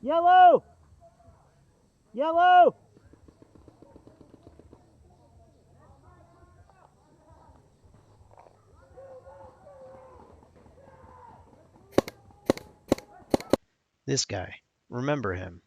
Yellow! Yellow! This guy. Remember him.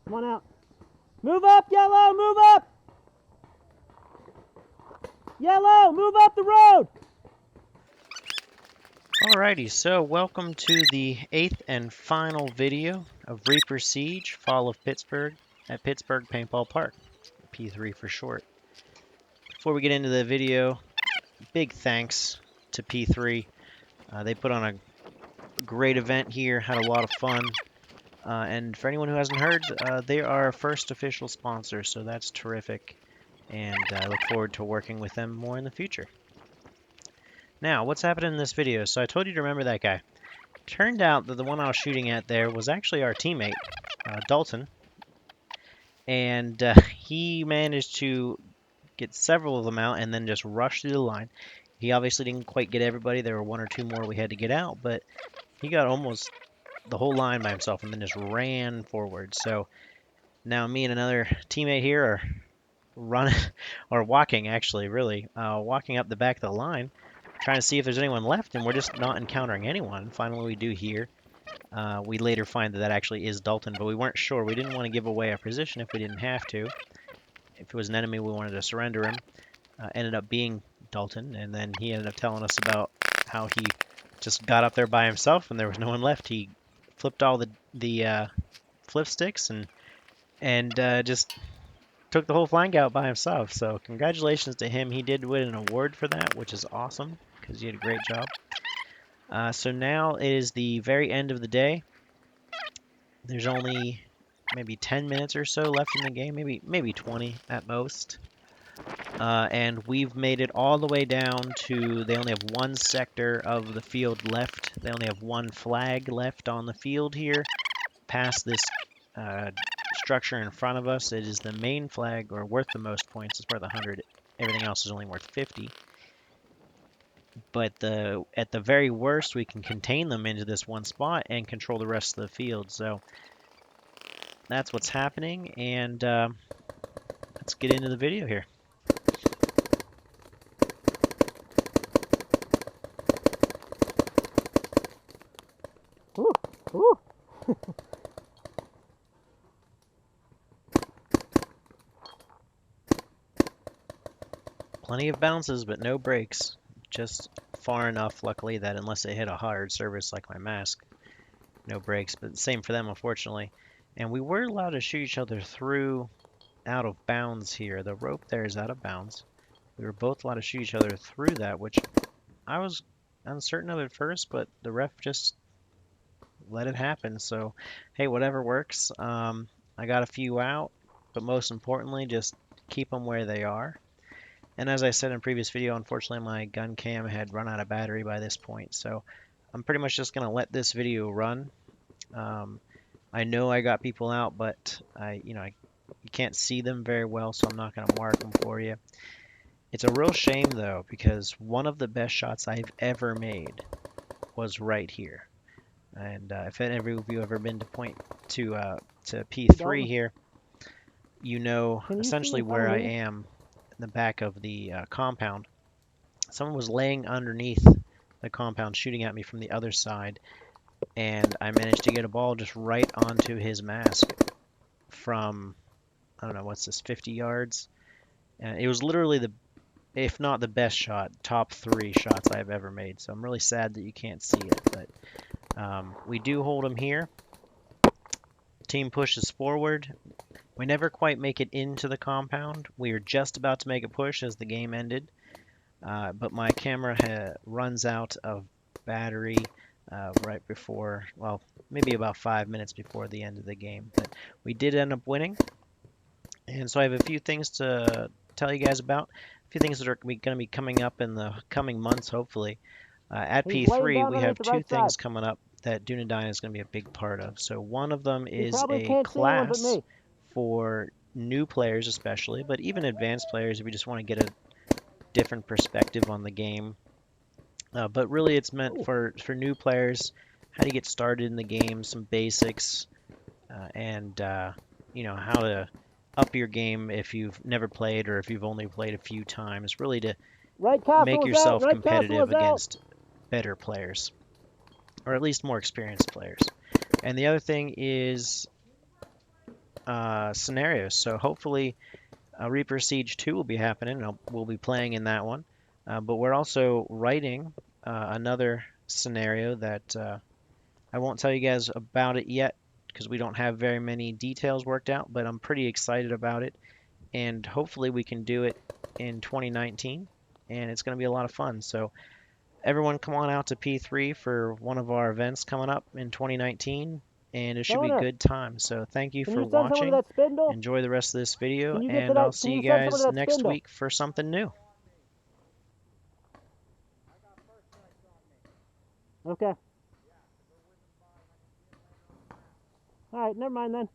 Come on out. Move up, Yellow! Move up! Yellow! Move up the road! Alrighty, so welcome to the 8th and final video of Reaper Siege, Fall of Pittsburgh at Pittsburgh Paintball Park, P3 for short. Before we get into the video, big thanks to P3. They put on a great event here, had a lot of fun. And for anyone who hasn't heard, they are our first official sponsor, so that's terrific. And I look forward to working with them more in the future. Now, what's happening in this video? So I told you to remember that guy. Turned out that the one I was shooting at there was actually our teammate, Dalton. And he managed to get several of them out and then just rush through the line. He obviously didn't quite get everybody. There were one or two more we had to get out, but he got almost the whole line by himself and then just ran forward. So now me and another teammate here are running, or walking actually, really, walking up the back of the line, trying to see if there's anyone left, and we're just not encountering anyone. Finally, we do here. We later find that that actually is Dalton, but we weren't sure. We didn't want to give away our position if we didn't have to. If it was an enemy, we wanted to surrender him. Ended up being Dalton, and then he ended up telling us about how he just got up there by himself and there was no one left. He flipped all the flip sticks and just took the whole flank out by himself. So congratulations to him. He did win an award for that, which is awesome because he did a great job. So now it is the very end of the day. There's only maybe 10 minutes or so left in the game, maybe 20 at most. And we've made it all the way down to, they only have one sector of the field left. They only have one flag left on the field here. Past this structure in front of us, it is the main flag, or worth the most points. It's worth 100. Everything else is only worth 50. But at the very worst, we can contain them into this one spot and control the rest of the field. So that's what's happening, and let's get into the video here. Ooh, ooh. Plenty of bounces, but no breaks. Just far enough, luckily, that unless they hit a hard surface like my mask, no breaks. But same for them, unfortunately. And we were allowed to shoot each other through out of bounds here. The rope there is out of bounds. We were both allowed to shoot each other through that, which I was uncertain of at first, but the ref just let it happen. So, hey, whatever works. I got a few out, but most importantly, just keep them where they are. And as I said in a previous video, unfortunately my gun cam had run out of battery by this point, so I'm pretty much just going to let this video run. I know I got people out, but you can't see them very well, so I'm not going to mark them for you. It's a real shame though, because one of the best shots I've ever made was right here. And if any of you have ever been to P3 here, you know essentially where I am. In the back of the compound. Someone was laying underneath the compound shooting at me from the other side, and I managed to get a ball just right onto his mask from, I don't know, what's this, 50 yards? And it was literally if not the best shot, top 3 shots I've ever made. So I'm really sad that you can't see it, but we do hold him here. Team pushes forward. We never quite make it into the compound. We were just about to make a push as the game ended, but my camera runs out of battery. right before, well, maybe about 5 minutes before the end of the game. But we did end up winning, and so I have a few things to tell you guys about. A few things that are going to be coming up in the coming months, hopefully. At He's laying P3, down we underneath have the two right side. things coming up that Dunedain is going to be a big part of. So one of them You is probably a can't see anyone but class me. for new players especially, but even advanced players if you just want to get a different perspective on the game. But really it's meant Ooh. for new players, how to get started in the game, some basics, and how to up your game if you've never played or if you've only played a few times, really to Right make castle is out. yourself Right castle competitive is out. against better players, or at least more experienced players. And the other thing is scenarios. So hopefully, Reaper Siege 2 will be happening. We'll be playing in that one. But we're also writing another scenario that I won't tell you guys about it yet because we don't have very many details worked out, but I'm pretty excited about it. And hopefully, we can do it in 2019, and it's going to be a lot of fun. So, everyone, come on out to P3 for one of our events coming up in 2019, and it should be a Boner, good time. So thank you can for you send someone to watching. that spindle? Enjoy the rest of this video, Can you get to and I'll that? see Can you you send someone to guys that next spindle? week for something new. Okay. All right, never mind then.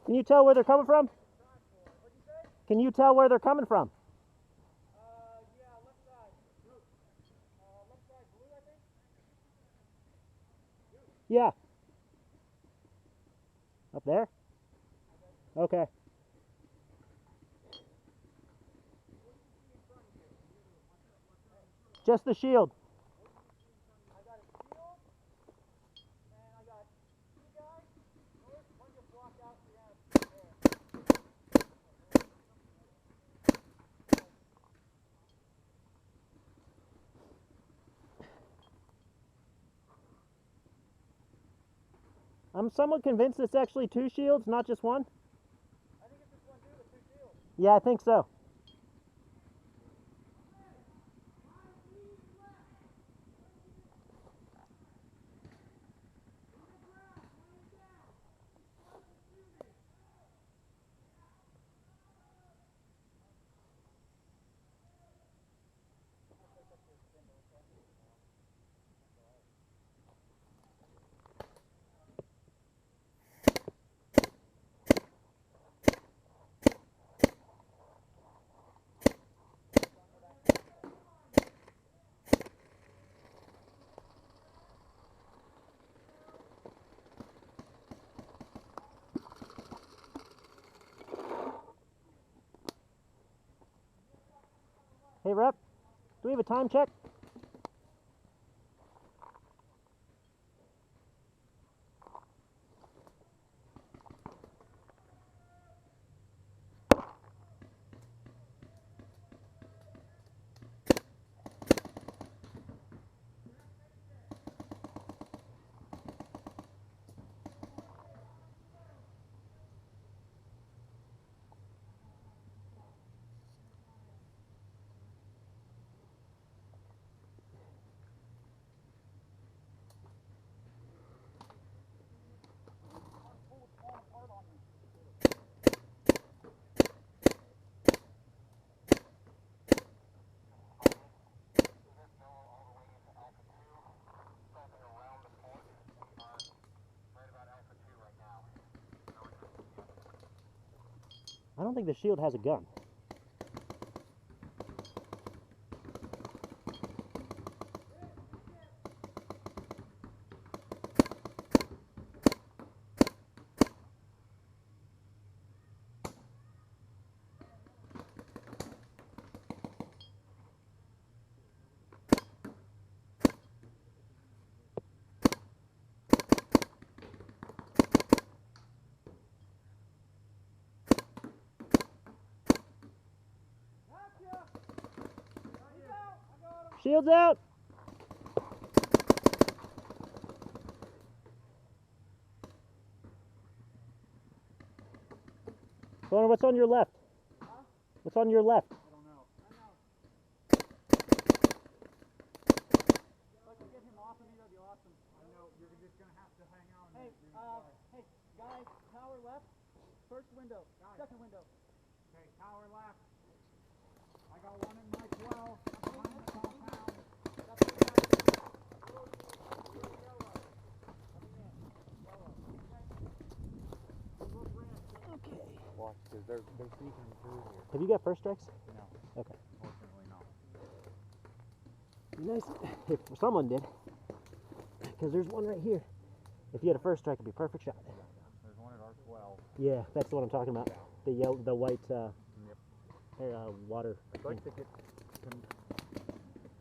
Can you tell where they're coming from? Can you tell where they're coming from? Yeah. Up there? Okay. Just the shield. I'm somewhat convinced it's actually two shields, not just one. I think it's just one too, with two shields. Yeah, I think so. Hey, Rep, do we have a time check? I don't think the shield has a gun. Shield's out! Boner, what's on your left? Huh? What's on your left? I don't know. Guys, tower left. First window. Second window. Okay, tower left. I got one in my 12 behind the compound. Okay. Watch, because they're sneaking through here. Have you got first strikes? No. Okay. Unfortunately, no. Nice if someone did. Because there's one right here. If you had a first strike, it'd be a perfect shot. There's one at R12. Yeah, that's what I'm talking about. The yellow, the white water. I'd like to get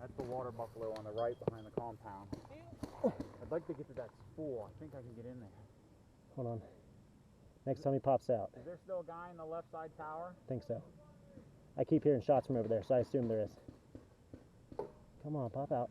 that's the water buffalo on the right behind the compound. I'd like to get to that spool. I think I can get in there. Hold on. Next time he pops out. Is there still a guy in the left side tower? I think so. I keep hearing shots from over there, so I assume there is. Come on, pop out.